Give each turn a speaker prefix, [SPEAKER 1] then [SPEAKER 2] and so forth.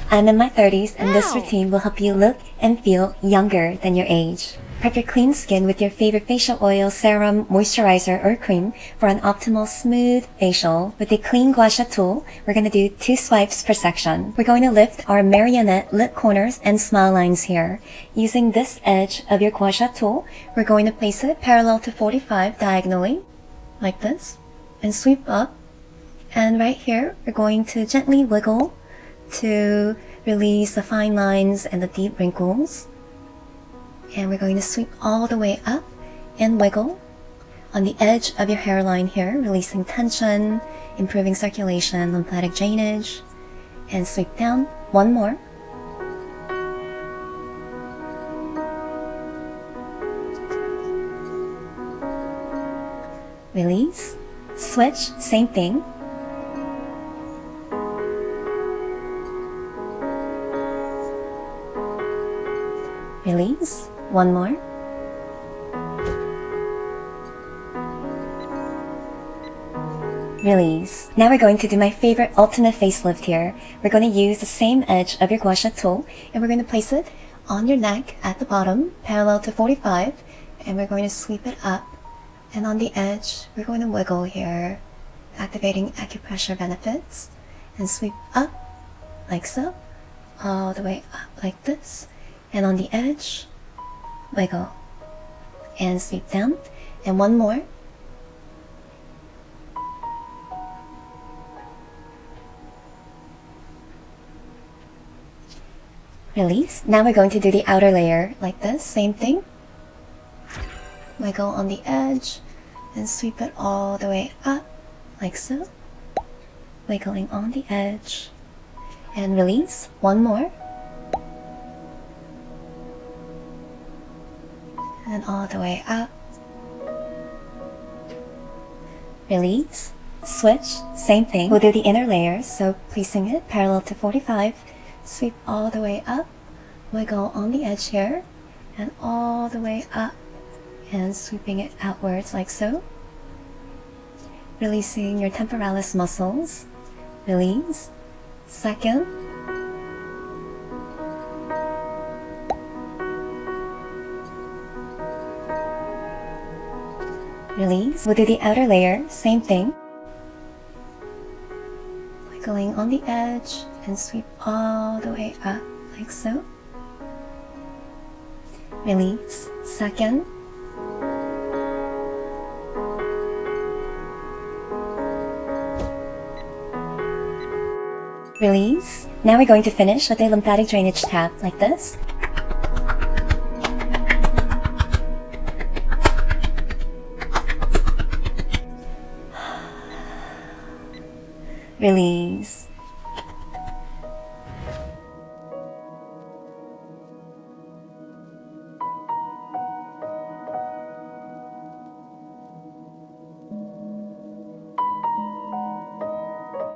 [SPEAKER 1] I'm in my 30s and this routine will help you look and feel younger than your age. Prep your clean skin with your favorite facial oil, serum, moisturizer, or cream for an optimal smooth facial. With the clean Gua Sha tool, we're going to do 2 swipes per section. We're going to lift our marionette lip corners and smile lines here. Using this edge of your Gua Sha tool, we're going to place it parallel to 45 diagonally, like this, and sweep up. And right here, we're going to gently wiggle to release the fine lines and the deep wrinkles. And we're going to sweep all the way up and wiggle on the edge of your hairline here, releasing tension, improving circulation, lymphatic drainage, and sweep down. One more. Release, switch, same thing. Release, one more. Release. Now we're going to do my favorite ultimate facelift here. We're going to use the same edge of your Gua Sha tool and we're going to place it on your neck at the bottom, parallel to 45, and we're going to sweep it up. And on the edge, we're going to wiggle here, activating acupressure benefits, and sweep up like so, all the way up like this. And on the edge, wiggle and sweep down. And one more. Release. Now we're going to do the outer layer like this, same thing. Wiggle on the edge and sweep it all the way up like so. Wiggling on the edge and release. One more. And all the way up. Release, switch, same thing. We'll do the inner layers, so placing it parallel to 45, sweep all the way up, wiggle on the edge here, and all the way up, and sweeping it outwards like so. Releasing your temporalis muscles. Release, second. Release. We'll do the outer layer, same thing. Wiggling on the edge and sweep all the way up like so. Release. Second. Release. Now we're going to finish with a lymphatic drainage tap like this. Release.